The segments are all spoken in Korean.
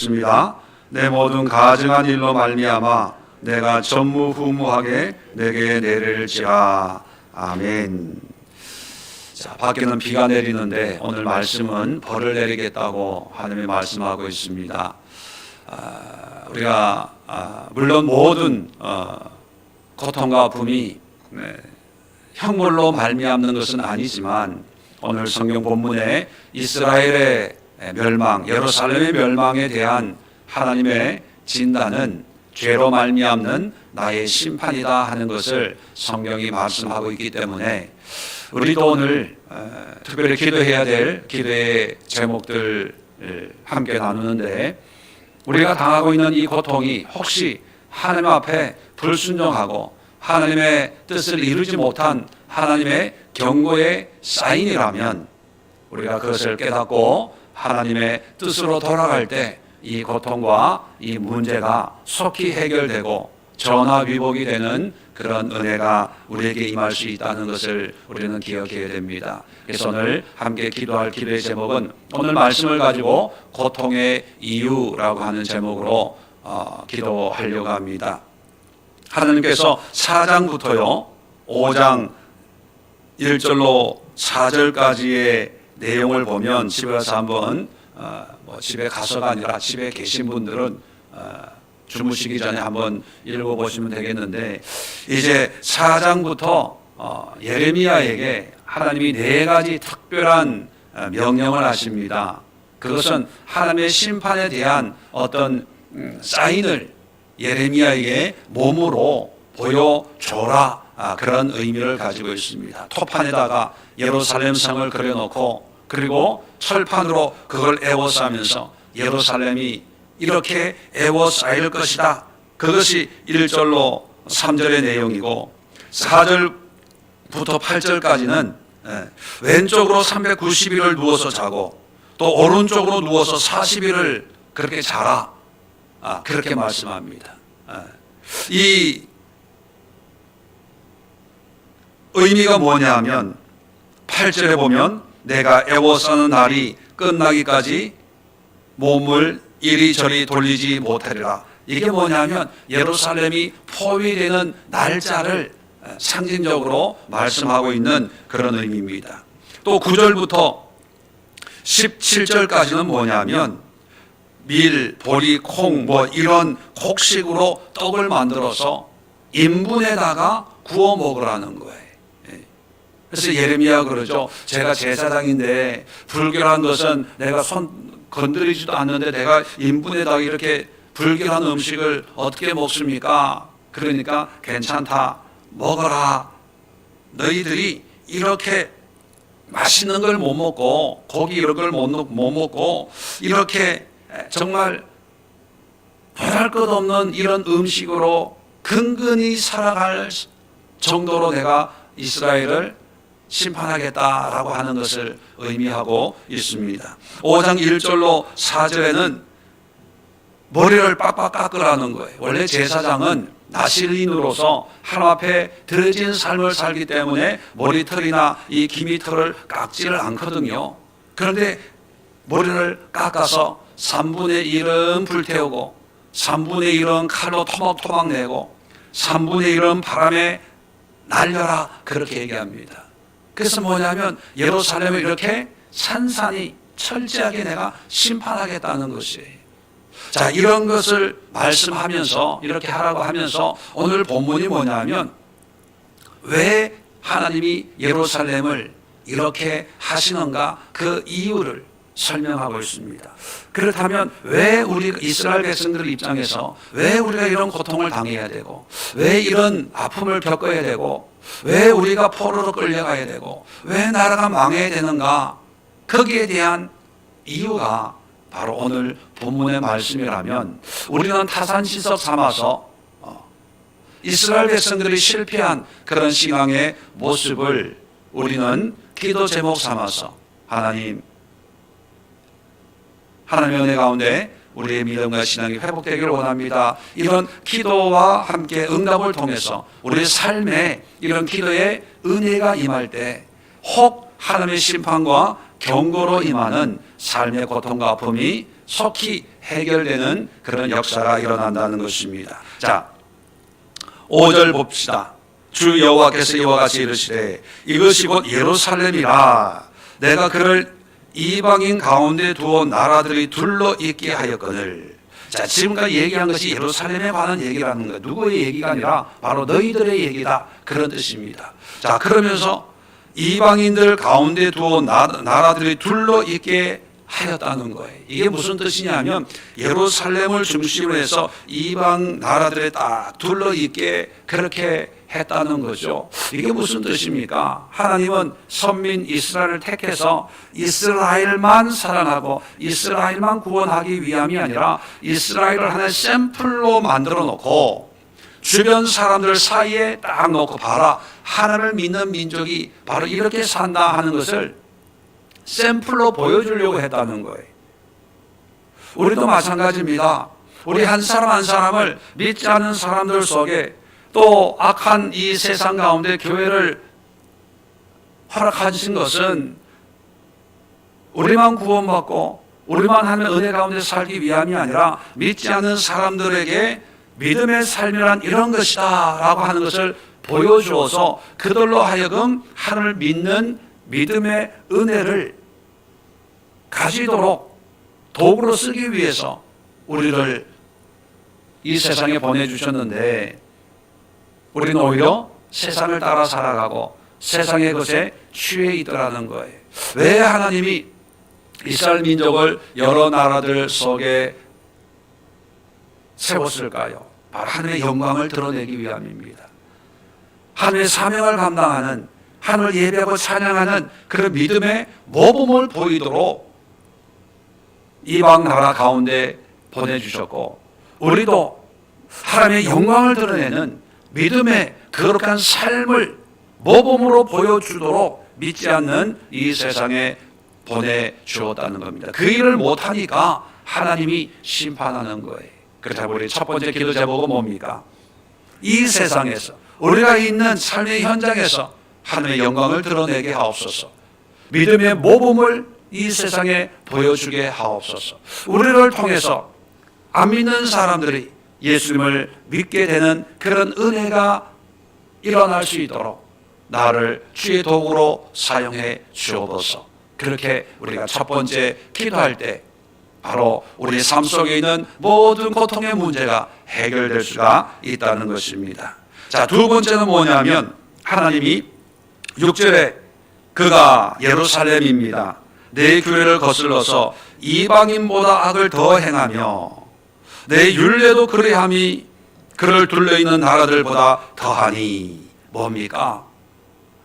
습니다. 내 모든 가증한 일로 말미암아 내가 전무후무하게 내게 내릴지라. 아멘. 자, 밖에는 비가 내리는데 오늘 말씀은 벌을 내리겠다고 하나님이 말씀하고 있습니다. 우리가 물론 모든 고통과 아픔이 형벌로 말미암는 것은 아니지만 오늘 성경 본문에 이스라엘의 멸망, 예루살렘의 멸망에 대한 하나님의 진단은 죄로 말미암는 나의 심판이다 하는 것을 성경이 말씀하고 있기 때문에 우리도 오늘 특별히 기도해야 될 기도의 제목들을 함께 나누는데, 우리가 당하고 있는 이 고통이 혹시 하나님 앞에 불순종하고 하나님의 뜻을 이루지 못한 하나님의 경고의 사인이라면 우리가 그것을 깨닫고 하나님의 뜻으로 돌아갈 때 이 고통과 이 문제가 속히 해결되고 전화위복이 되는 그런 은혜가 우리에게 임할 수 있다는 것을 우리는 기억해야 됩니다. 그래서 오늘 함께 기도할 기도의 제목은 오늘 말씀을 가지고 고통의 이유라고 하는 제목으로 기도하려고 합니다. 하나님께서 4장부터요 5장 1절로 4절까지의 내용을 보면 집에 가서 한번 집에 가서가 아니라 집에 계신 분들은 주무시기 전에 한번 읽어보시면 되겠는데, 이제 4장부터 예레미야에게 하나님이 4가지 특별한 명령을 하십니다. 그것은 하나님의 심판에 대한 어떤 사인을 예레미야에게 몸으로 보여줘라, 그런 의미를 가지고 있습니다. 토판에다가 예루살렘 성을 그려놓고 그리고 철판으로 그걸 에워싸면서 예루살렘이 이렇게 에워싸일 것이다. 그것이 1절로 3절의 내용이고, 4절부터 8절까지는 왼쪽으로 390일을 누워서 자고 또 오른쪽으로 누워서 40일을 그렇게 자라, 그렇게 말씀합니다. 이 의미가 뭐냐 하면 8절에 보면 내가 에워싸는 날이 끝나기까지 몸을 이리저리 돌리지 못하리라. 이게 뭐냐면 예루살렘이 포위되는 날짜를 상징적으로 말씀하고 있는 그런 의미입니다. 또 9절부터 17절까지는 뭐냐면 밀, 보리, 콩 이런 곡식으로 떡을 만들어서 인분에다가 구워 먹으라는 거예요. 그래서 예레미야가 그러죠. 제가 제사장인데 불결한 것은 내가 손 건드리지도 않는데 내가 인분에다가 이렇게 불결한 음식을 어떻게 먹습니까? 그러니까 괜찮다, 먹어라. 너희들이 이렇게 맛있는 걸 못 먹고 고기 이런 걸 못 먹고 이렇게 정말 보잘 것 없는 이런 음식으로 근근히 살아갈 정도로 내가 이스라엘을 심판하겠다라고 하는 것을 의미하고 있습니다. 5장 1절로 4절에는 머리를 빡빡 깎으라는 거예요. 원래 제사장은 나실인으로서 하나님 앞에 드려진 삶을 살기 때문에 머리털이나 이 기미털을 깎지를 않거든요. 그런데 머리를 깎아서 3분의 1은 불태우고 3분의 1은 칼로 토막토막 내고 3분의 1은 바람에 날려라, 그렇게 얘기합니다. 그래서 뭐냐면 예루살렘을 이렇게 산산이 철저하게 내가 심판하겠다는 것이에요. 자, 이런 것을 말씀하면서 이렇게 하라고 하면서 오늘 본문이 뭐냐면 왜 하나님이 예루살렘을 이렇게 하시는가, 그 이유를 설명하고 있습니다. 그렇다면 왜 우리 이스라엘 백성들 입장에서 왜 우리가 이런 고통을 당해야 되고 왜 이런 아픔을 겪어야 되고 왜 우리가 포로로 끌려가야 되고 왜 나라가 망해야 되는가, 거기에 대한 이유가 바로 오늘 본문의 말씀이라면 우리는 타산지석 삼아서 이스라엘 백성들이 실패한 그런 신앙의 모습을 우리는 기도 제목 삼아서 하나님의 은혜 가운데 우리의 믿음과 신앙이 회복되기를 원합니다. 이런 기도와 함께 응답을 통해서 우리의 삶에 이런 기도의 은혜가 임할 때 혹 하나님의 심판과 경고로 임하는 삶의 고통과 아픔이 속히 해결되는 그런 역사가 일어난다는 것입니다. 자, 5절 봅시다. 주 여호와께서 이와 같이 이르시되 이것이 곧 예루살렘이라 내가 그를 이방인 가운데 두어 나라들이 둘러 있게 하였거늘. 자, 지금까지 얘기한 것이 예루살렘에 관한 얘기라는 거예요. 누구의 얘기가 아니라 바로 너희들의 얘기다, 그런 뜻입니다. 자, 그러면서 이방인들 가운데 두어 나라들이 둘러 있게 하였다는 거예요. 이게 무슨 뜻이냐면 예루살렘을 중심으로 해서 이방 나라들에 딱 둘러 있게 그렇게 했다는 거죠. 이게 무슨 뜻입니까? 하나님은 선민 이스라엘을 택해서 이스라엘만 사랑하고 이스라엘만 구원하기 위함이 아니라 이스라엘을 하나의 샘플로 만들어 놓고 주변 사람들 사이에 딱 놓고 봐라, 하나님을 믿는 민족이 바로 이렇게 산다 하는 것을 샘플로 보여주려고 했다는 거예요. 우리도 마찬가지입니다. 우리 한 사람 한 사람을 믿지 않는 사람들 속에 또 악한 이 세상 가운데 교회를 허락하신 것은 우리만 구원받고 우리만 하나님의 은혜 가운데 살기 위함이 아니라 믿지 않는 사람들에게 믿음의 삶이란 이런 것이다 라고 하는 것을 보여주어서 그들로 하여금 하나님을 믿는 믿음의 은혜를 가지도록 도구로 쓰기 위해서 우리를 이 세상에 보내주셨는데 우리는 오히려 세상을 따라 살아가고 세상의 것에 취해 있더라는 거예요. 왜 하나님이 이스라엘 민족을 여러 나라들 속에 세웠을까요? 바로 하나님의 영광을 드러내기 위함입니다. 하나님의 사명을 감당하는, 하나님을 예배하고 찬양하는 그런 믿음의 모범을 보이도록 이방 나라 가운데 보내주셨고, 우리도 하나님의 영광을 드러내는 믿음의 거룩한 삶을 모범으로 보여주도록 믿지 않는 이 세상에 보내주었다는 겁니다. 그 일을 못하니까 하나님이 심판하는 거예요. 그래서 우리 첫 번째 기도 제목은 뭡니까? 이 세상에서 우리가 있는 삶의 현장에서 하나님의 영광을 드러내게 하옵소서. 믿음의 모범을 이 세상에 보여주게 하옵소서. 우리를 통해서 안 믿는 사람들이 예수님을 믿게 되는 그런 은혜가 일어날 수 있도록 나를 주의 도구로 사용해 주옵소서. 그렇게 우리가 첫 번째 기도할 때 바로 우리 삶 속에 있는 모든 고통의 문제가 해결될 수가 있다는 것입니다. 자, 두 번째는 뭐냐면 하나님이 6절에 그가 예루살렘입니다. 내 규례를 거슬러서 이방인보다 악을 더 행하며 내 율례도 그리함이 그를 둘러있는 나라들보다 더하니. 뭡니까?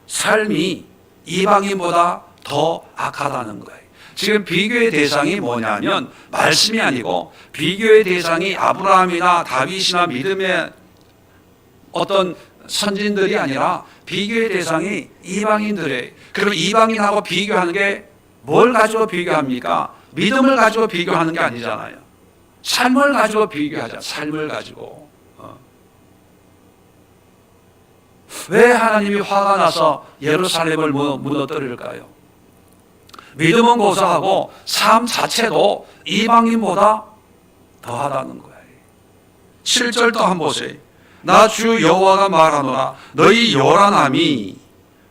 삶이 이방인보다 더 악하다는 거예요. 지금 비교의 대상이 뭐냐면 말씀이 아니고 비교의 대상이 아브라함이나 다윗이나 믿음의 어떤 선진들이 아니라 비교의 대상이 이방인들이에요. 그럼 이방인하고 비교하는 게 뭘 가지고 비교합니까? 믿음을 가지고 비교하는 게 아니잖아요. 삶을 가지고 비교하자. 삶을 가지고. 왜 하나님이 화가 나서 예루살렘을 무너뜨릴까요? 믿음은 고사하고 삶 자체도 이방인보다 더하다는 거예요. 7절도 한번 보세요. 나 주 여호와가 말하노라 너희 요란함이,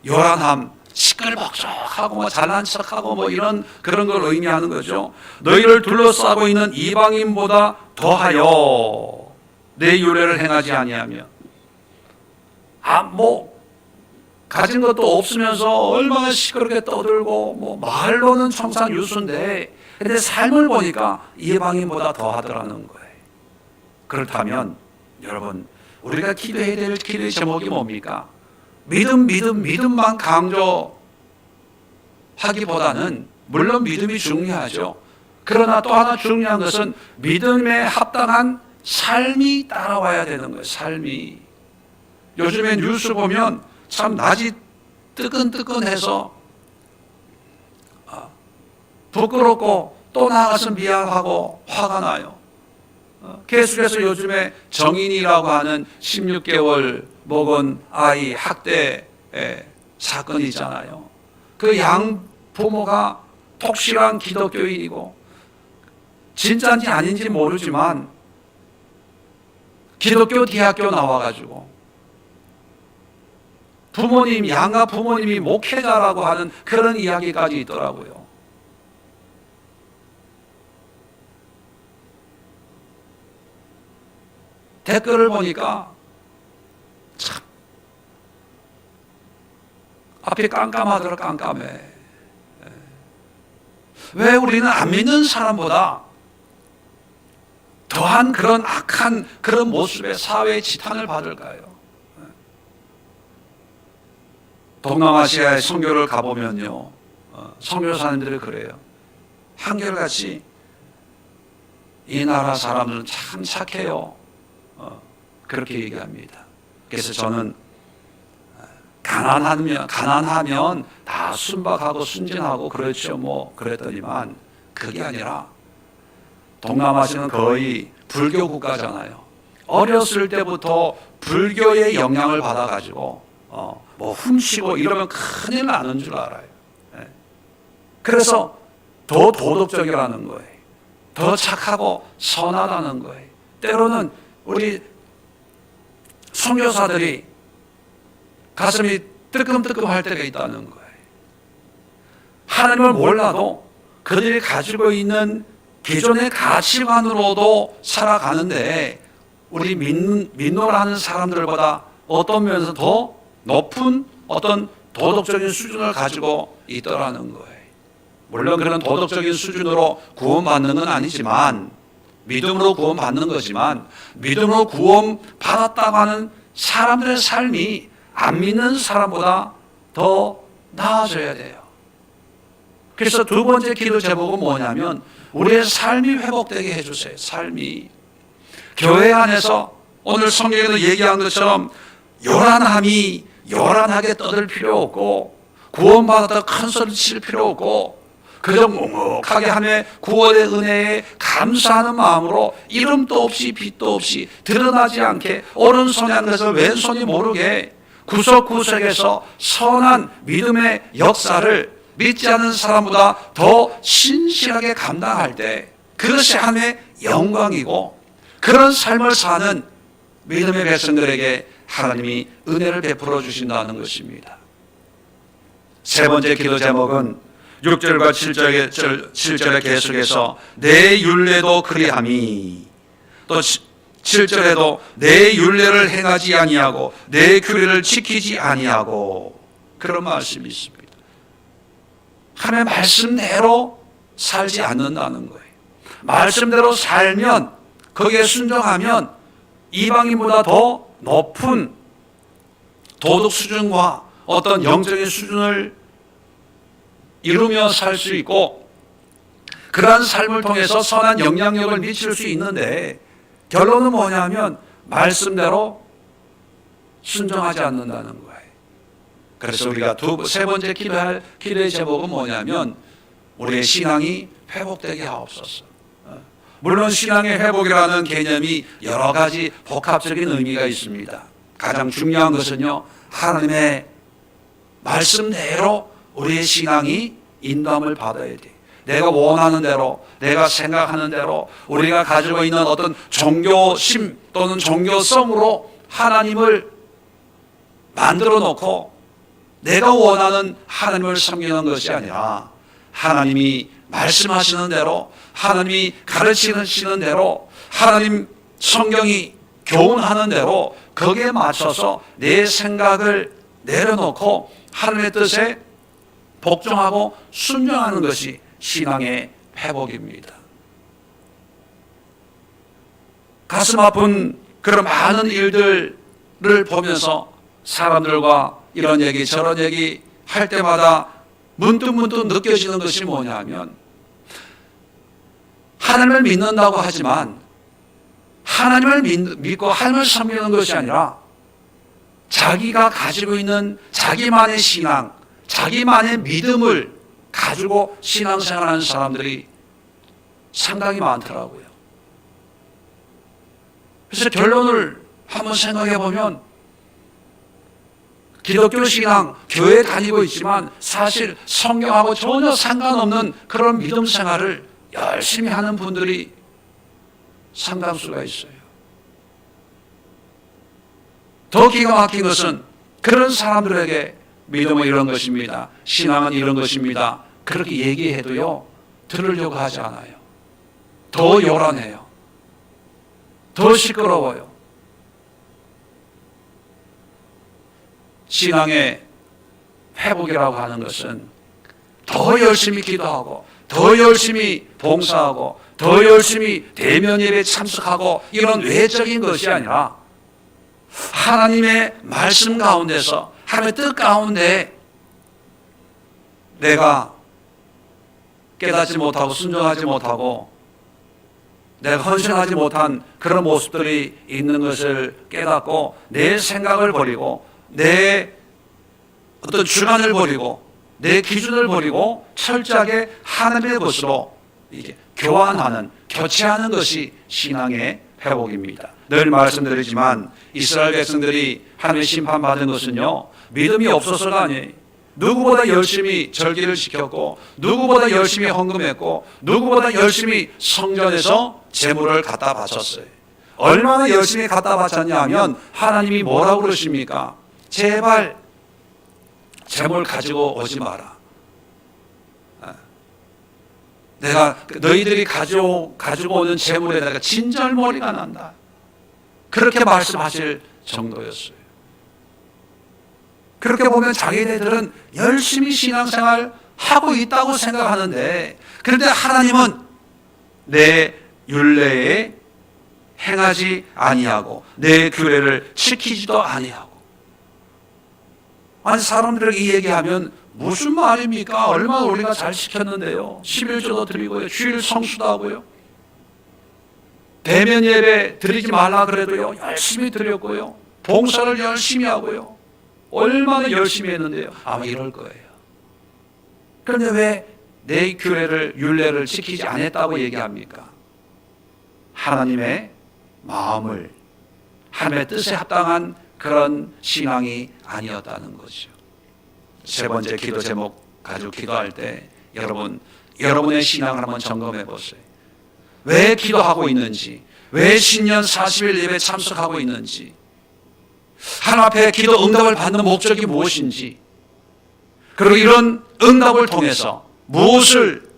요란함 시끌벅적하고 뭐 잘난 척하고 뭐 이런 그런 걸 의미하는 거죠. 너희를 둘러싸고 있는 이방인보다 더하여 내 율례를 행하지 아니하며. 뭐 가진 것도 없으면서 얼마나 시끄럽게 떠들고 뭐 말로는 청산 유수인데 근데 삶을 보니까 이방인보다 더하더라는 거예요. 그렇다면 여러분 우리가 기도해야 될 기도의 제목이 뭡니까? 믿음만 강조하기보다는 물론 믿음이 중요하죠. 그러나 또 하나 중요한 것은 믿음에 합당한 삶이 따라와야 되는 거예요. 삶이. 요즘에 뉴스 보면 참 낮이 뜨끈뜨끈해서 부끄럽고 또 나아가서 미안하고 화가 나요. 계속해서 요즘에 정인이라고 하는 16개월 먹은 아이 학대 사건이 있잖아요. 그 양 부모가 독실한 기독교인이고 진짜인지 아닌지 모르지만 기독교 대학교 나와가지고 부모님, 양가 부모님이 목회자라고 하는 그런 이야기까지 있더라고요. 댓글을 보니까 참 앞이 깜깜하더라. 깜깜해. 왜 우리는 안 믿는 사람보다 더한 그런 악한 그런 모습의 사회의 지탄을 받을까요? 동남아시아의 선교를 가보면요, 선교사님들이 그래요. 한결같이 이 나라 사람들은 참 착해요. 그렇게 얘기합니다. 그래서 저는 가난하면 다 순박하고 순진하고 그렇죠 뭐 그랬더니만 그게 아니라 동남아시아는 거의 불교 국가잖아요. 어렸을 때부터 불교의 영향을 받아가지고 뭐 훔치고 이러면 큰일 나는 줄 알아요. 그래서 더 도덕적이라는 거예요. 더 착하고 선하다는 거예요. 때로는 우리 선교사들이 가슴이 뜨끔뜨끔할 때가 있다는 거예요. 하나님을 몰라도 그들이 가지고 있는 기존의 가치관으로도 살아가는데 우리 믿노라는 사람들보다 어떤 면에서 더 높은 어떤 도덕적인 수준을 가지고 있더라는 거예요. 물론 그런 도덕적인 수준으로 구원받는 건 아니지만 믿음으로 구원받는 거지만 믿음으로 구원받았다고 하는 사람들의 삶이 안 믿는 사람보다 더 나아져야 돼요. 그래서 두 번째 기도 제목은 뭐냐면 우리의 삶이 회복되게 해주세요. 삶이 교회 안에서 오늘 성경에도 얘기한 것처럼 요란함이 요란하게 떠들 필요 없고 구원받았다 큰 소리 칠 필요 없고 그저 묵묵하게 하며 구원의 은혜에 감사하는 마음으로 이름도 없이 빛도 없이 드러나지 않게 오른손이 하는 것을 왼손이 모르게 구석구석에서 선한 믿음의 역사를 믿지 않는 사람보다 더 신실하게 감당할 때 그것이 하나님의 영광이고 그런 삶을 사는 믿음의 백성들에게 하나님이 은혜를 베풀어 주신다는 것입니다. 세 번째 기도 제목은 6절과 7절에 계속해서 내 율례도 그리함이 또 7절에도 내 율례를 행하지 아니하고 내 규례를 지키지 아니하고 그런 말씀이 있습니다. 하나님의 말씀대로 살지 않는다는 거예요. 말씀대로 살면 거기에 순종하면 이방인보다 더 높은 도덕 수준과 어떤 영적인 수준을 이루며 살 수 있고 그러한 삶을 통해서 선한 영향력을 미칠 수 있는데 결론은 뭐냐면 말씀대로 순종하지 않는다는 거예요. 그래서 우리가 세 번째 기도할 기도의 제목은 뭐냐면 우리의 신앙이 회복되게 하옵소서. 물론 신앙의 회복이라는 개념이 여러 가지 복합적인 의미가 있습니다. 가장 중요한 것은요, 하나님의 말씀대로 우리의 신앙이 인도함을 받아야 돼. 내가 원하는 대로, 내가 생각하는 대로 우리가 가지고 있는 어떤 종교심 또는 종교성으로 하나님을 만들어 놓고 내가 원하는 하나님을 섬기는 것이 아니라 하나님이 말씀하시는 대로, 하나님이 가르치시는 대로, 하나님 성경이 교훈하는 대로 거기에 맞춰서 내 생각을 내려놓고 하나님의 뜻에 복종하고 순종하는 것이 신앙의 회복입니다. 가슴 아픈 그런 많은 일들을 보면서 사람들과 이런 얘기 저런 얘기 할 때마다 문득문득 느껴지는 것이 뭐냐면 하나님을 믿는다고 하지만 하나님을 믿고 하나님을 섬기는 것이 아니라 자기가 가지고 있는 자기만의 신앙, 자기만의 믿음을 가지고 신앙생활하는 사람들이 상당히 많더라고요. 그래서 결론을 한번 생각해 보면 기독교 신앙, 교회 다니고 있지만 사실 성경하고 전혀 상관없는 그런 믿음 생활을 열심히 하는 분들이 상당수가 있어요. 더 기가 막힌 것은 그런 사람들에게 믿음은 이런 것입니다, 신앙은 이런 것입니다, 그렇게 얘기해도요 들으려고 하지 않아요. 더 요란해요. 더 시끄러워요. 신앙의 회복이라고 하는 것은 더 열심히 기도하고 더 열심히 봉사하고 더 열심히 대면 예배에 참석하고 이런 외적인 것이 아니라 하나님의 말씀 가운데서, 하나님의 뜻 가운데 내가 깨닫지 못하고 순종하지 못하고 내가 헌신하지 못한 그런 모습들이 있는 것을 깨닫고 내 생각을 버리고 내 어떤 주관을 버리고 내 기준을 버리고 철저하게 하나님의 것으로 이게 교환하는, 교체하는 것이 신앙의 회복입니다. 늘 말씀드리지만 이스라엘 백성들이 하나님의 심판받은 것은요 믿음이 없어서가 아니에요. 누구보다 열심히 절기를 지켰고 누구보다 열심히 헌금했고 누구보다 열심히 성전에서 제물을 갖다 바쳤어요. 얼마나 열심히 갖다 바쳤냐 하면 하나님이 뭐라고 그러십니까? 제발 제물 가지고 오지 마라. 내가 너희들이 가지고 오는 제물에 내가 진절머리가 난다. 그렇게 말씀하실 정도였어요. 그렇게 보면 자기네들은 열심히 신앙생활 하고 있다고 생각하는데, 그런데 하나님은 내 율례에 행하지 아니하고 내 규례를 지키지도 아니하고. 아니 사람들에게 이 얘기하면 무슨 말입니까? 얼마나 우리가 잘 지켰는데요. 11조도 드리고요, 주일 성수도 하고요, 대면 예배 드리지 말라 그래도요 열심히 드렸고요, 봉사를 열심히 하고요, 얼마나 열심히 했는데요. 아마 이럴 거예요. 그런데 왜 내 규례를, 율례를 지키지 않았다고 얘기합니까? 하나님의 마음을, 하나님의 뜻에 합당한 그런 신앙이 아니었다는 거죠. 세 번째 기도 제목 가지고 기도할 때 여러분의 신앙을 한번 점검해 보세요. 왜 기도하고 있는지, 왜 신년 40일 예배 참석하고 있는지, 하나님 앞에 기도 응답을 받는 목적이 무엇인지, 그리고 이런 응답을 통해서 무엇을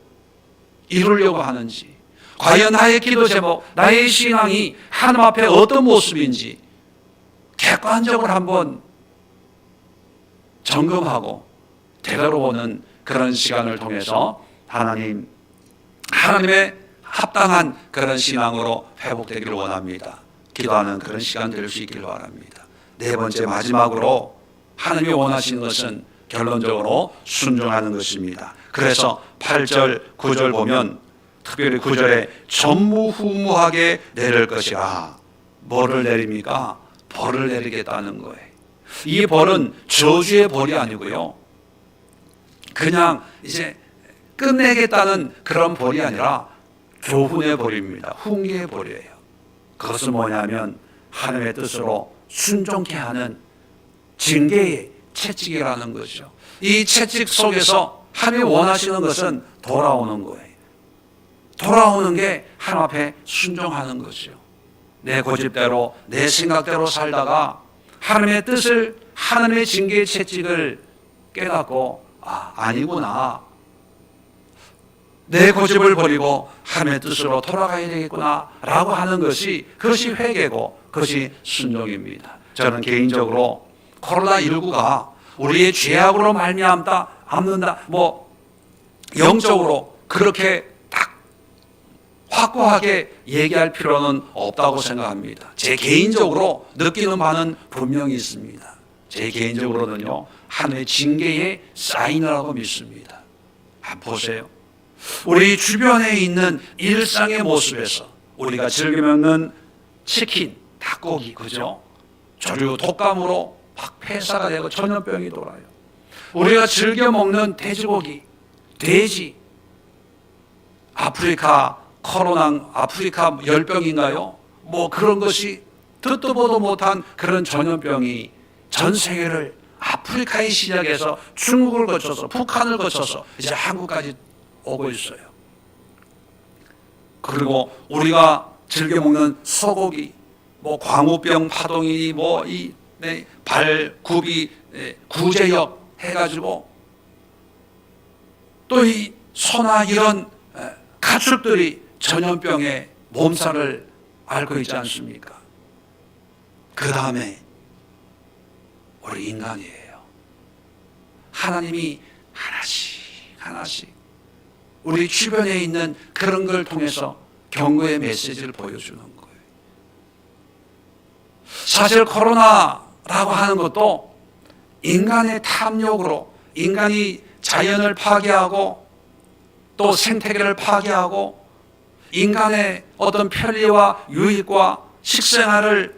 이루려고 하는지, 과연 나의 기도 제목, 나의 신앙이 하나님 앞에 어떤 모습인지 객관적으로 한번 점검하고 되돌아보는 그런 시간을 통해서 하나님의 합당한 그런 신앙으로 회복되기를 원합니다. 기도하는 그런 시간 될 수 있기를 바랍니다. 네 번째, 마지막으로 하나님이 원하시는 것은 결론적으로 순종하는 것입니다. 그래서 8절, 9절 보면 특별히 9절에 전무후무하게 내릴 것이라. 뭐를 내립니까? 벌을 내리겠다는 거예요. 이 벌은 저주의 벌이 아니고요, 그냥 이제 끝내겠다는 그런 벌이 아니라 교훈의 벌입니다. 훈계의 벌이에요. 그것은 뭐냐면 하나님의 뜻으로 순종케 하는 징계의 채찍이라는 거죠. 이 채찍 속에서 하나님이 원하시는 것은 돌아오는 거예요. 돌아오는 게 하나님 앞에 순종하는 거죠. 내 고집대로, 내 생각대로 살다가 하나님의 뜻을, 하나님의 징계의 채찍을 깨닫고 아니구나, 내 고집을 버리고 하나님의 뜻으로 돌아가야 되겠구나 라고 하는 것이, 그것이 회개고 그것이 순종입니다. 저는 개인적으로 코로나19가 우리의 죄악으로 말미암다, 영적으로 그렇게 딱 확고하게 얘기할 필요는 없다고 생각합니다. 제 개인적으로 느끼는 바는 분명히 있습니다. 제 개인적으로는요, 하나님의 징계의 사인이라고 믿습니다. 보세요. 우리 주변에 있는 일상의 모습에서 우리가 즐겨 먹는 치킨, 닭고기, 그죠? 조류, 독감으로 막 폐사가 되고 전염병이 돌아요. 우리가 즐겨 먹는 돼지고기, 돼지, 아프리카 열병인가요? 그런 것이 듣도 보도 못한 그런 전염병이 전 세계를, 아프리카의 시작해서 중국을 거쳐서 북한을 거쳐서 이제 한국까지 오고 있어요. 그리고 우리가 즐겨 먹는 소고기, 뭐 광우병 파동이 뭐이 발굽이 구제역 해가지고 또 이 소나 이런 가축들이 전염병에 몸살을 앓고 있지 않습니까? 그 다음에 우리 인간이에요. 하나님이 하나씩 우리 주변에 있는 그런 걸 통해서 경고의 메시지를 보여주는 거예요. 사실 코로나라고 하는 것도 인간의 탐욕으로 인간이 자연을 파괴하고 또 생태계를 파괴하고 인간의 어떤 편리와 유익과 식생활을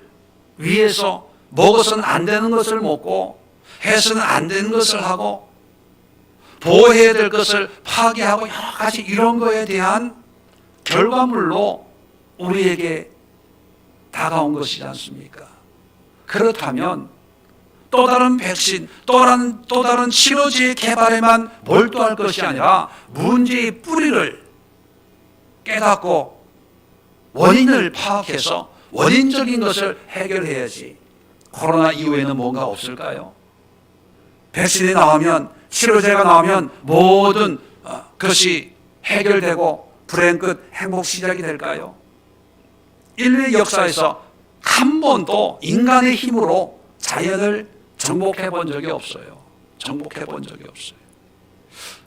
위해서 먹어서는 안 되는 것을 먹고 해서는 안 되는 것을 하고 보호해야 될 것을 파괴하고 여러 가지 이런 거에 대한 결과물로 우리에게 다가온 것이지 않습니까? 그렇다면 또 다른 백신, 또 다른 치료제의 개발에만 몰두할 것이 아니라 문제의 뿌리를 깨닫고 원인을 파악해서 원인적인 것을 해결해야지. 코로나 이후에는 뭔가 없을까요? 백신이 나오면, 치료제가 나오면 모든 것이 해결되고 불행 끝 행복 시작이 될까요? 인類역사에서 한 번도 인간의 힘으로 자연을 정복해 본 적이 없어요. 정복해 본 적이 없어요.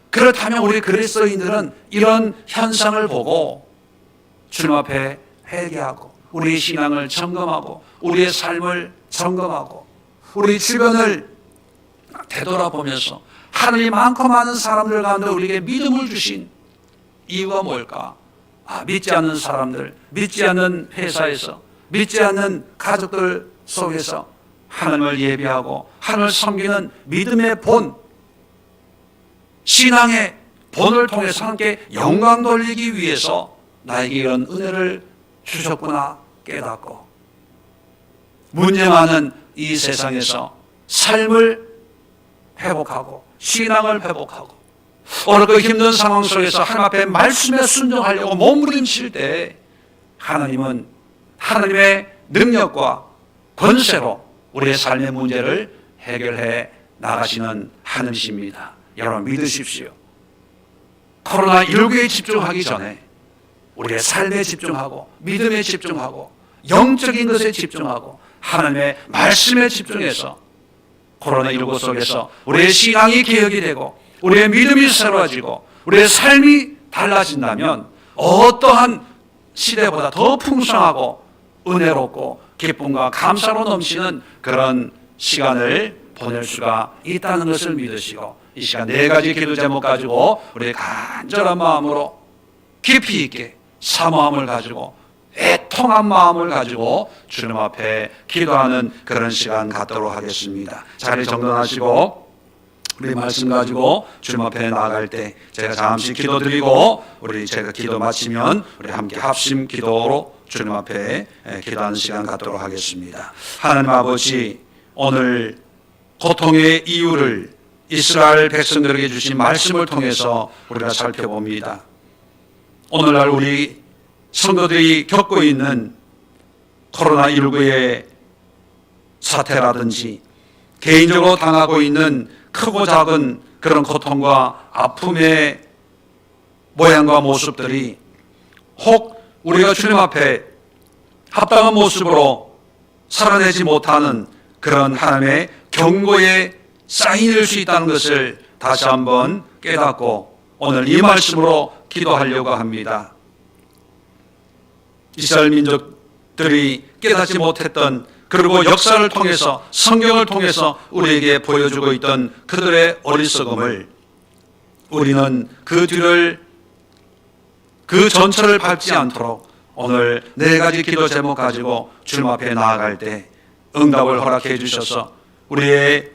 그렇다면 우리 그리스도인들은 이런 현상을 보고 주님 앞에 회개하고 우리의 신앙을 점검하고 우리의 삶을 점검하고 우리 주변을 되돌아보면서 하나님 많고 많은 사람들 가운데 우리에게 믿음을 주신 이유가 뭘까? 믿지 않는 사람들, 믿지 않는 회사에서, 믿지 않는 가족들 속에서 하나님을 예배하고 하나님을 섬기는 믿음의 본, 신앙의 본을 통해서 함께 영광 돌리기 위해서 나에게 이런 은혜를 주셨구나 깨닫고 문제 많은 이 세상에서 삶을 회복하고 신앙을 회복하고 오늘 그 힘든 상황 속에서 하나님 앞에 말씀에 순종하려고 몸부림칠 때 하나님은 하나님의 능력과 권세로 우리의 삶의 문제를 해결해 나가시는 하나님이십니다. 여러분 믿으십시오. 코로나19에 집중하기 전에 우리의 삶에 집중하고 믿음에 집중하고 영적인 것에 집중하고 하나님의 말씀에 집중해서 코로나19 속에서 우리의 신앙이 개혁이 되고 우리의 믿음이 새로워지고 우리의 삶이 달라진다면 어떠한 시대보다 더 풍성하고 은혜롭고 기쁨과 감사로 넘치는 그런 시간을 보낼 수가 있다는 것을 믿으시고 이 시간 네 가지 기도 제목 가지고 우리 간절한 마음으로 깊이 있게 사모함을 가지고 애통한 마음을 가지고 주님 앞에 기도하는 그런 시간 갖도록 하겠습니다. 자리 정돈하시고 우리 말씀 가지고 주님 앞에 나아갈 때 제가 잠시 기도드리고 제가 기도 마치면 우리 함께 합심 기도로 주님 앞에 기도하는 시간 갖도록 하겠습니다. 하나님 아버지, 오늘 고통의 이유를 이스라엘 백성들에게 주신 말씀을 통해서 우리가 살펴봅니다. 오늘날 우리 성도들이 겪고 있는 코로나19의 사태라든지 개인적으로 당하고 있는 크고 작은 그런 고통과 아픔의 모양과 모습들이 혹 우리가 주님 앞에 합당한 모습으로 살아내지 못하는 그런 하나님의 경고의 사인일 수 있다는 것을 다시 한번 깨닫고 오늘 이 말씀으로 기도하려고 합니다. 이스라엘 민족들이 깨닫지 못했던 그리고 역사를 통해서 성경을 통해서 우리에게 보여주고 있던 그들의 어리석음을 우리는 그 뒤를 그 전철을 밟지 않도록 오늘 네 가지 기도 제목 가지고 주님 앞에 나아갈 때 응답을 허락해 주셔서 우리의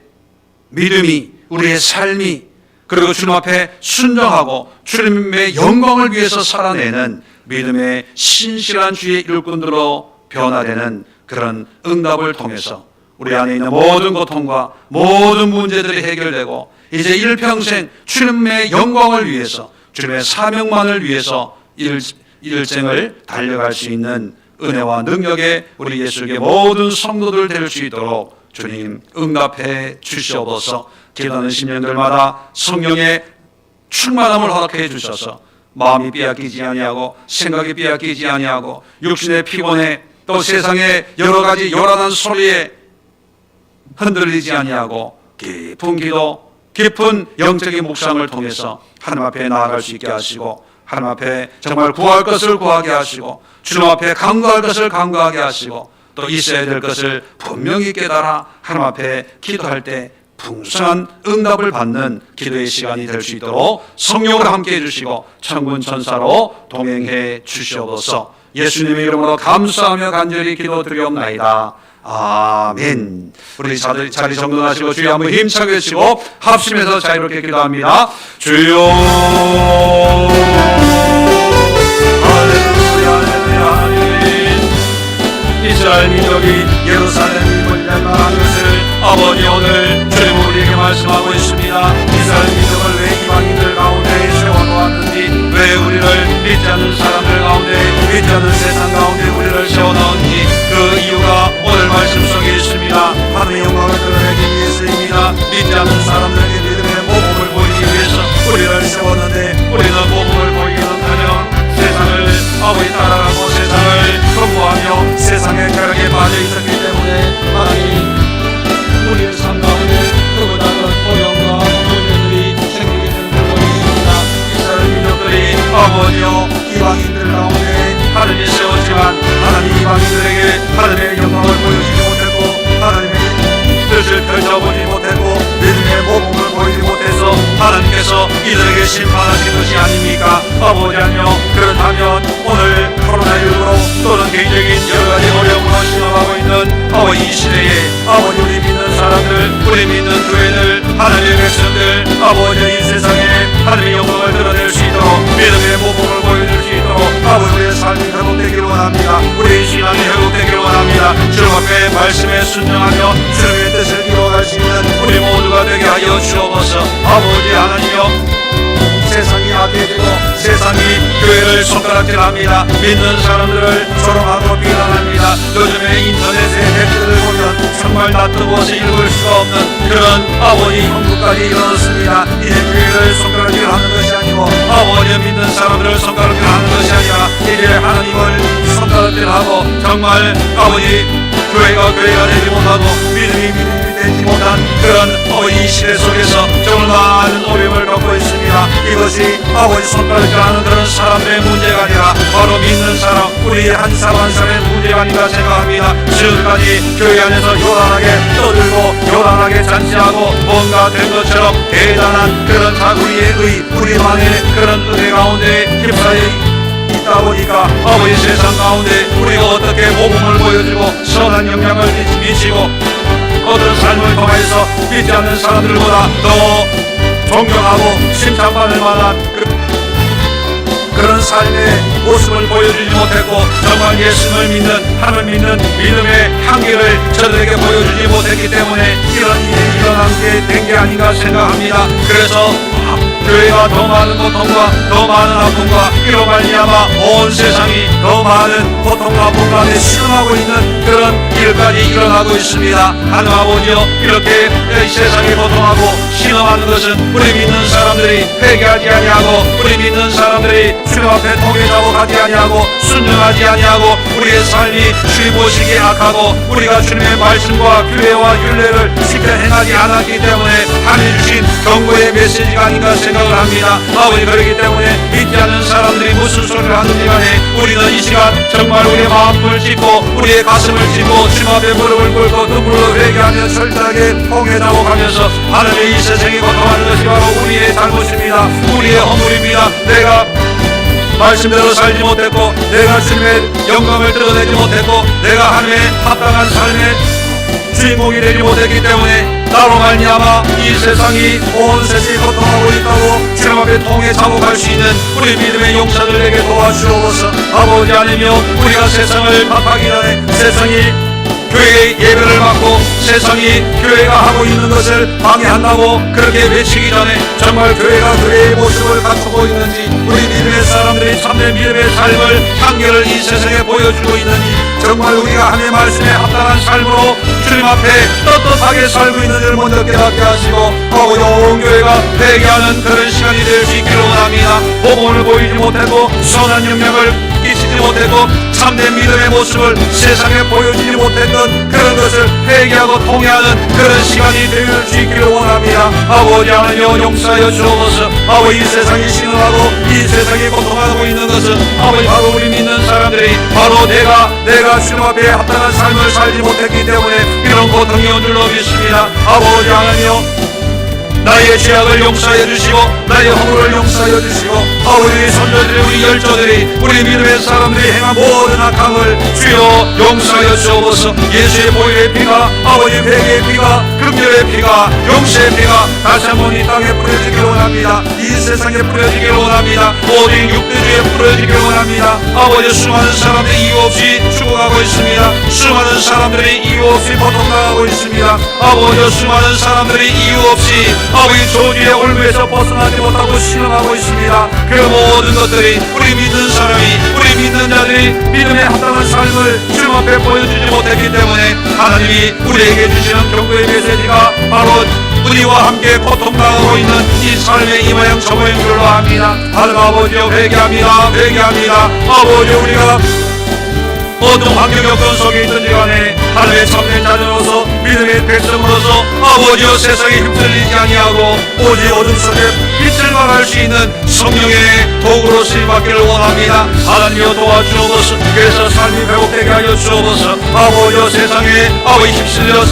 믿음이 우리의 삶이 그리고 주님 앞에 순종하고 주님의 영광을 위해서 살아내는 믿음의 신실한 주의 일꾼들로 변화되는 그런 응답을 통해서 우리 안에 있는 모든 고통과 모든 문제들이 해결되고 이제 일평생 주님의 영광을 위해서 주님의 사명만을 위해서 일생을 달려갈 수 있는 은혜와 능력의 우리 예수의 모든 성도들 될 수 있도록 주님 응답해 주시옵소서. 기도하는 심령들마다 성령의 충만함을 허락해 주셔서 마음이 빼앗기지 아니하고 생각이 빼앗기지 아니하고 육신의 피곤에 또 세상의 여러 가지 요란한 소리에 흔들리지 아니하고 깊은 기도, 깊은 영적인 묵상을 통해서 하나님 앞에 나아갈 수 있게 하시고 하나님 앞에 정말 구할 것을 구하게 하시고 주님 앞에 간구할 것을 간구하게 하시고 또 있어야 될 것을 분명히 깨달아 하나님 앞에 기도할 때 풍성한 응답을 받는 기도의 시간이 될 수 있도록 성령으로 함께해 주시고 천군 천사로 동행해 주시옵소서. 예수님의 이름으로 감사하며 간절히 기도드리옵나이다. 아멘. 우리 자리 정돈하시고 주여 한번 힘차게 외치고 합심해서 자유롭게 기도합니다. 주여 할렐루야 할렐루야 아멘. 이스라엘 민족이 예루살렘을 향하는 것을 아버지 오늘 주님 우리에게 말씀하고 있습니다. 이스라엘 민족을 왜 이방인들 가운데 세워놓았는지, 왜 우리를 믿지 않는 사람들 가운데, 믿지 않는 세상 가운데 우리를 세워놓은지 그 이유가 오늘 말씀 속에 있습니다. 하나님의 영광을 드러내기 위해서입니다. 믿지 않는 사람들에게 믿음의 모범을 보이기 위해서 우리를 세웠는데 우리는 모범을 보이기는커녕 세상을 아버지 따라가고 세상을 공부하며 세상의 벼락에 빠져 있었기 때문에 하나님 우리의 삶 가운데 크고 작은 어려움과 문제들이 생기게 되는 것입니다. 이스라엘 민족들이 아버지여 이방인들 가운데 하나님이 세웠지만 하나님 이방인들에게 하나님의 영광을 보여주지 못했고 하나님의 뜻을 펼쳐보지 못했고 믿음의 모범을 보이지 못해서 하나님께서 이들에게 심판하신 것이 아닙니까? 아버지 하며 그렇다면 오늘 코로나19로 또는 개인적인 여러가지 어려움으로 시험하고 있는 아버지 이 시대에 아버지 우리 믿는 사람들, 우리 믿는 교회들, 하나님의 백성들 아버지 이 세상에 하나님의 영광을 드러낼 수 있도록 믿음의 모범을 보여줄 수 있도록 아버지 우리의 삶이 회복되기를 원합니다. 우리의 신앙이 회복되기를 원합니다. 주님 앞에 말씀에 순종하며 주님의 뜻을 이루어갈 수 있는 우리 모두가 되게 하여 주옵소서. 아버지 하나님여 세상이 악해지고 세상이 교회를 손가락질합니다. 믿는 사람들을 조롱하고 비난합니다. 요즘에 인터넷에 댓글을 보면 정말 낯뜨거워서 읽을 수가 없는 그런 아버지 형국까지 일어났습니다. 이제 교회를 손가락질하는 것이 아니고 아버지 믿는 사람들을 손가락질하는 것이 아니라 이제 하나님을 손가락질하고 정말 아버지 교회가 되지 못하고 믿음이 되지 못한 그런 이 시대 속에서 정말 많은 어려움을 겪고 있습니다. 이것이 아버지 손가락질하는 그런 사람들의 문제가 아니라 바로 믿는 사람 우리 한 사람 한 사람의 문제가 아닌가 생각합니다. 지금까지 교회 안에서 요란하게 떠들고 요란하게 잔치하고 뭔가 된 것처럼 대단한 그런 자구리의 우리만의 그런 은혜 가운데 휩싸여 있다 보니까 아버지 세상 가운데 우리가 어떻게 모범을 보여주고 선한 영향을 미치고 어떤 삶을 통해서 믿지 않는 사람들보다 더 존경하고 칭찬받을 만한 그런 삶의 모습을 보여주지 못했고 정말 예수를 믿는 하나님을 믿는 믿음의 향기를 저들에게 보여주지 못했기 때문에 이런 일이 일어난 게 된 게 아닌가 생각합니다. 그래서 교회가 더 많은 고통과 더 많은 아픔과 이로 말미암아 온 세상이 더 많은 고통과 아픔 가운데 신음하고 있는 그런 일까지 일어나고 있습니다. 하나님 아버지여 이렇게 이 세상이 고통하고 신음하는 것은 우리 믿는 사람들이 회개하지 아니하고 우리 믿는 사람들이 주님 앞에 통회하고 가지 아니하고 순종하지 아니하고 우리의 삶이 주님 보시기에 악하고 우리가 주님의 말씀과 규례와 율례를 지켜 행하지 않았기 때문에 하나님 주신 경고의 메시지가 아닌가 생각을 합니다. 아버지 그렇기 때문에 믿지 않는 사람들이 무슨 소리를 하는지 간에 우리는 이 시간 정말 우리의 마음을 짚고 우리의 가슴을 짚고 주님 앞에 무릎을 꿇고 눈물로 회개하며 철저하게 통회하고 가면서 하나님의 이 세상이 고통하는 것이 바로 우리의 잘못입니다. 우리의 허물입니다. 내가 말씀대로 살지 못했고 내가 주님의 영광을 드러내지 못했고 내가 하나님의 합당한 삶의 주인공이 되지 못했기 때문에 나로 말미암아 이 세상이 온 세상이 고통하고 있다고 주님 앞에 통해 잡아갈 수 있는 우리 믿음의 용사들에게 도와주옵소서. 아버지 하나님여 우리가 세상을 파악하기 전에 세상이 교회의 예배를 받고 세상이 교회가 하고 있는 것을 방해한다고 그렇게 외치기 전에 정말 교회가 교회의 모습을 갖추고 있는지, 우리 믿음의 사람들이 참된 믿음의 삶을 향기를 이 세상에 보여주고 있는지, 정말 우리가 하나님의 말씀에 합당한 삶으로 주님 앞에 떳떳하게 살고 있는지를 먼저 깨닫게 하시고, 온 교회가 회개하는 그런 시간이 될 수 있기를 원합니다. 복음을 보이지 못하고 선한 영향을 끼치지 못하고 참된 믿음의 모습을 세상에 보여주지 못했던 그런 것을 회개하고 통회하는 그런 시간이 될 수 있기를 원합니다. 아버지 하나님 용서하여 주옵소서. 아버지 이 세상이 신음하고 이 세상이 고통하고 있는 것은 아버지 바로 우리 믿는 사람들이 바로 내가 주님 앞에 합당한 삶을 살지 못했기 때문에 이런 고통이 온 줄로 믿습니다. 아버지 하나님 나의 죄악을 용서해 주시고 나의 허물을 용서해 주시고 우리 선조들이 우리 열조들이 우리 믿음의 사람들이 행한 모든 악함을 주여 용서하여 주옵소서. 예수의 보혈의 피가 아버지 회개의 피가 금멸의 피가 용서의 피가 다시 한번 이 땅에 뿌려지기를 원합니다. 이 세상에 뿌려지기를 원합니다. 오직 육대주에 뿌려지기를 원합니다. 아버지 수많은 사람들이 이유 없이 죽어가고 있습니다. 수많은 사람들이 이유 없이 고통당하고 있습니다. 아버지 수많은 사람들이 이유 없이 아버지 저주의 올무에서 벗어나지 못하고 신음하고 있습니다. 그 모든 것들이 우리 믿는 사람이 우리 믿는 자들이 믿음의 합당한 삶을 주님 앞에 보여주지 못했기 때문에 하나님이 우리에게 주시는 경고의 메시지가 바로 우리와 함께 고통당하고 있는 이 삶의 이 모양 저 모양 줄로 합니다. 하나님 아버지여 회개합니다. 회개합니다. 아버지 우리가 어떤 환경 여건 속에 있든지 간에 하나님의 참된 자녀로서 믿음의 백성으로서 아버지여 세상에 휩쓸리지 아니하고 오직 어둠 속에 빛을 발할 수 있는 성령의 도구로 쓰임받기를 원합니다. 하나님여 도와주옵소서. 그래서 삶이 회복되게 하여 주옵소서. 아버지여 세상에 아버지 휩쓸려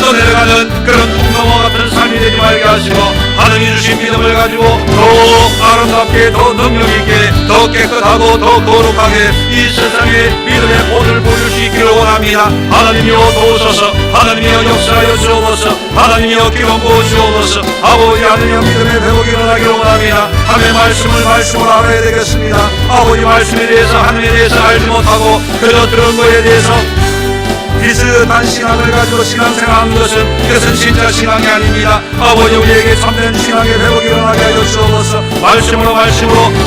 떠내려가는 그런 통로와 같은 삶이 되지 말게 하시고 하나님이 주신 믿음을 가지고 더 아름답게 더 능력있게 더 깨끗하고 더 거룩하게 이 세상에 믿음의 본을 보일 수 있기를 원합니다. 하나님이여 도우소서. 하나님이여 역사하여 주옵소서. 하나님이여 기름 부어 주옵소서. 아버지 하나님이여 믿음의 회복이 일어나기를 원합니다. 하나님의 말씀을 말씀으로 알아야 되겠습니다. 아버지 말씀에 대해서 하나님에 대해서 알지 못하고 그저 들은 것에 대해서 비슷한 신앙을 가지고 신앙생활하는 그것은 진짜 신앙이 아닙니다. 아버지 우리에게 참된 신앙의 회복이 일어나게 하여 주옵소서. 말씀으로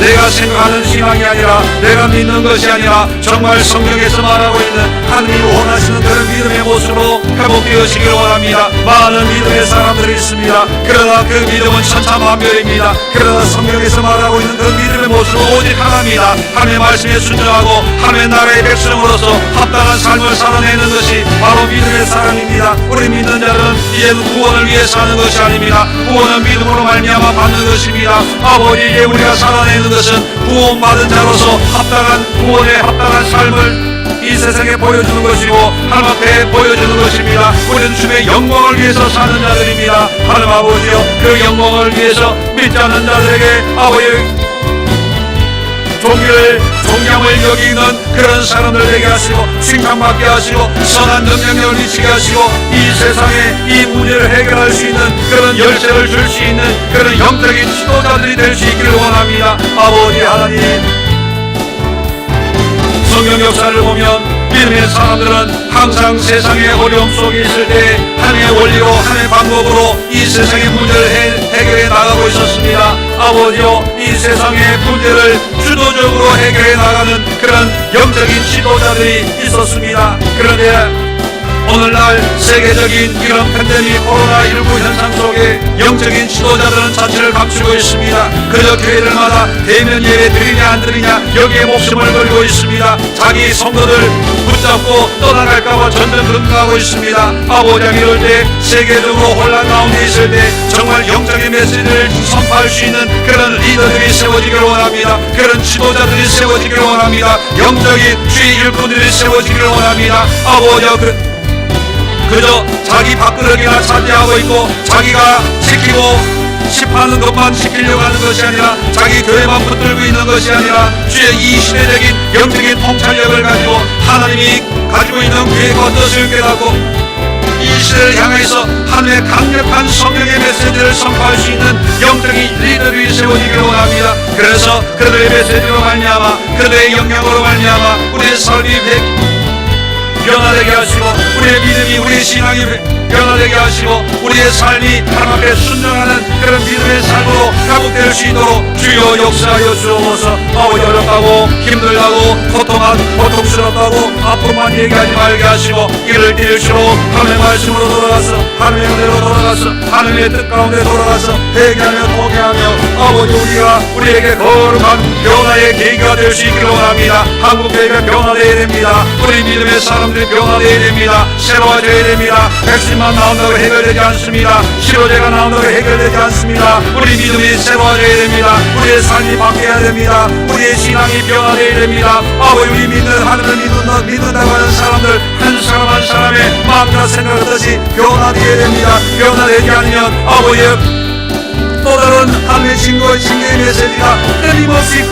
내가 생각하는 신앙이 아니라 내가 믿는 것이 아니라 정말 성경에서 말하고 있는 하나님이 원하시는 그런 믿음의 모습으로 회복되어지기를 원합니다. 많은 믿음의 사람들이 있습니다. 그러나 그 믿음은 천차만별입니다. 그러나 성경에서 말하고 있는 그 믿음의 모습은 오직 하나입니다. 하나님의 말씀에 순종하고 하나님의 나라의 백성으로서 합당한 삶을 살아내는 것이 바로 믿음의 사람입니다. 우리 믿는 자는 이제는 구원을 위해 사는 것이 아닙니다. 구원은 믿음으로 말미암아 받는 것입니다. 아버지 이제 우리가 살아내는 것은 구원받은 자로서 합당한 구원에 합당한 삶을 이 세상에 보여주는 것이고 하나님 앞에 보여주는 것입니다. 우리는 주의 영광을 위해서 사는 자들입니다. 하나님 아버지여 그 영광을 위해서 믿지 않는 자들에게 아버지 존경을 여기는 그런 사람들 되게 하시고 칭찬받게 하시고 선한 능력을 미치게 하시고 이 세상에 이 문제를 해결할 수 있는 그런 열쇠를 줄 수 있는 그런 영적인 지도자들이 될 수 있기를 원합니다. 아버지 하나님 성경 역사를 보면 믿음의 사람들은 항상 세상의 어려움 속에 있을 때 하나님의 원리로 하나님의 방법으로 이 세상의 문제를 해결해 나가고 있었습니다. 아버지요 이 세상의 문제를 주도적으로 해결해 나가는 그런 영적인 지도자들이 있었습니다. 그런데 오늘날 세계적인 이런 팬데믹 코로나19 현상 속에 영적인 지도자들은 자취를 감추고 있습니다. 그저 교회들마다 대면 예배 드리냐 안 드리냐 여기에 목숨을 걸고 있습니다. 자기 성도들 붙잡고 떠나갈까봐 전전긍긍하고 있습니다. 아버지 이럴 때 세계적으로 혼란 가운데 있을 때 정말 영적인 메시지를 선포할 수 있는 그런 리더들이 세워지기를 원합니다. 그런 지도자들이 세워지기를 원합니다. 영적인 주의 일꾼들이 세워지기를 원합니다. 아버지 그저 자기 밥그릇이나 차지하고 있고 자기가 지키고 싶어하는 것만 지키려고 하는 것이 아니라 자기 교회만 붙들고 있는 것이 아니라 주의 이 시대적인 영적인 통찰력을 가지고 하나님이 가지고 있는 계획과 뜻을 깨닫고 이 시대를 향해서 하나님의 강력한 성령의 메시지를 선포할 수 있는 영적인 리더들이 세워지기를 원합니다. 그래서 그들의 메시지로 말미암아 그들의 영향으로 말미암아 우리의 삶이 변화되게 하시고 우리의 믿음이, 우리의 신앙이 변화되게 하시고 우리의 삶이 하나님 앞에 순종하는 그런 믿음의 삶으로 회복될 수 있도록 주여 역사하여 주옵소서. 아버지, 어렵다고 힘들다고 고통스럽다고 아픔만 얘기하지 말게 하시고 이를 뛸수록 하나님의 말씀으로 돌아가서 하나님의 은혜로 돌아가서 하나님의 뜻 가운데 돌아가서 회개하며 통회하며 아버지, 우리가 우리에게 거룩한 변화의 계기가 될 수 있기를 원합니다. 한국교회가 변화되어야 됩니다. 우리 믿음의 사람들이 변화되어야 됩니다. 새로워져야 됩니다. 백신만 나온다고 해결되지 않습니다. 치료제가 나온다고 해결되지 않습니다. 우리 믿음이 새로워져야 됩니다. 우리의 삶이 바뀌어야 됩니다. 우리의 신앙이 변화되어야 됩니다. 아버지, 우리 믿는 하늘을 믿는다고 하는 사람들 한 사람 한 사람의 마음과 생각과 뜻이 변화되어야 됩니다. 변화되지 않으면 아버지, 또 다른 하나님의 증거의 메시지가 끊임없이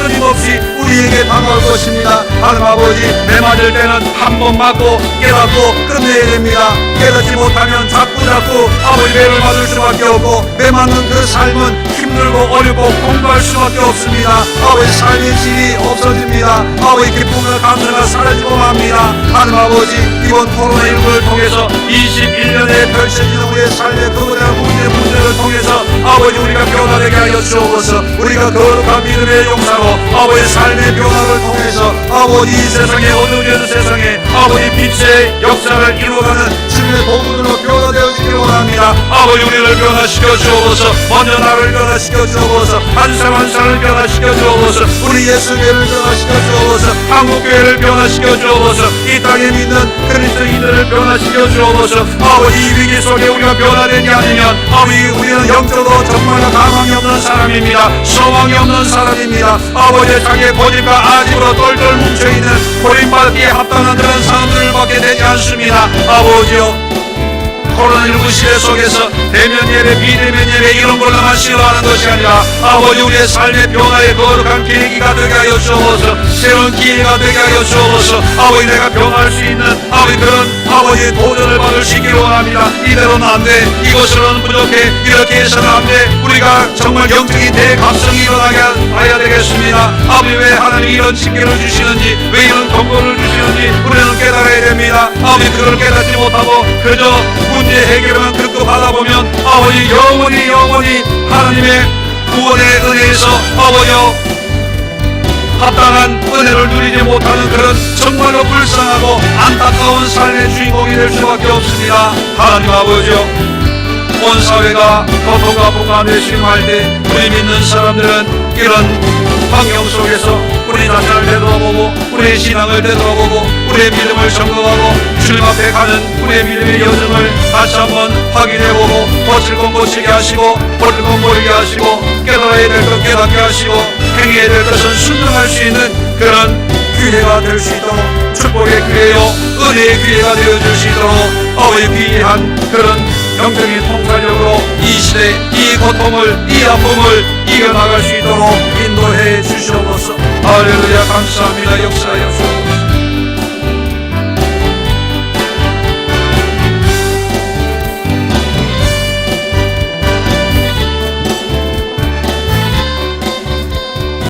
우리에게 다가올 것입니다. 하나님 아버지, 매 맞을 때는 한 번 맞고 깨닫고 끝내야 됩니다. 깨닫지 못하면 자꾸 아버지 매를 맞을 수밖에 없고 매 맞는 그 삶은 힘들고 어렵고 공부할 수밖에 없습니다. 아버지, 삶의 질이 없어집니다. 아버지, 기쁨과 감사가 사라지고 맙니다. 하나님 아버지, 이번 코로나19를 통해서 21년에 펼쳐지는 우리의 삶의 그거대한 문제를 통해서 아버지, 우리가 변화되게 하여 주옵소서. 우리가 거룩한 믿음의 용사로 아버지 삶의 변화를 통해서 아버지, 이 세상에 어두워진 세상에 아버지 빛의 역사를 이루어가는 주님의 도구들로 변화되어지기를 원합니다. 아버지, 우리를 변화시켜 주옵소서. 먼저 나를 변화시켜 주옵소서. 한 사람 한 사람을 변화시켜 주옵소서. 우리 예수교회를 변화시켜 주옵소서. 한국교회를 변화시켜 주옵소서. 이 땅에 믿는 그리스도인들을 변화시켜 주옵소서. 아버지, 이 위기 속에 우리가 변화되지 않으면 아버지, 우리는 영적으로 정말 가망이 없는 사람입니다. 소망이 없는 사람입니다. 아버지, 자기의 고집과 아집으로 똘똘 뭉쳐있는 고린받기에 합당한 그런 사람들밖에 되지 않습니다. 아버지요, 코로나19 시대 속에서 대면 예배, 비대면 예배 이런 걸로만 싫어하는 것이 아니라 아버지, 우리의 삶의 변화의 거룩한 계기가 되게 하여 주옵소서. 새로운 기회가 되게 하여 주옵소서. 아버지, 내가 변화할 수 있는 아버지 그런 아버지 도전을 받을 수 있기를 원합니다. 이대로는 안 돼. 이것으로는 부족해. 이렇게 해서는 안 돼. 우리가 정말 영적인 대각성이 일어나게 해야 되겠습니다. 아버지, 왜 하나님이 이런 징계를 주시는지, 왜 이런 경고를 주시는지 우리는 깨달아야 됩니다. 아버지, 그걸 깨닫지 못하고 그저 문제 해결만 듣고 받아보면 아버지, 영원히 하나님의 구원의 은혜에서 아버지 합당한 은혜를 누리지 못하는 그런 정말로 불쌍하고 안타까운 삶의 주인공이 될 수밖에 없습니다. 하나님 아버지요, 온 사회가 고통과 불가능에 심할 때 우리 믿는 사람들은 이런 환경 속에서 우리 자신을 되돌아보고 우리의 신앙을 되돌아보고 우리의 믿음을 점검하고 주님 앞에 가는 우리의 믿음의 여정을 다시 한번 확인해보고 고칠 건 고치게 하시고 버릴 건 버리게 하시고 깨달아야 될 것 깨닫게 하시고 행해야 될 것은 순종할 수 있는 그런 기회가 될 수 있도록 축복의 기회요 은혜의 기회가 되어줄 수 있도록 아버지 귀한 그런 영적인 통찰력으로 이 시대 이 고통을 이 아픔을 이겨나갈 수 있도록 인도해 주시옵소서. 할렐루야, 감사합니다. 역사하여 주옵소서.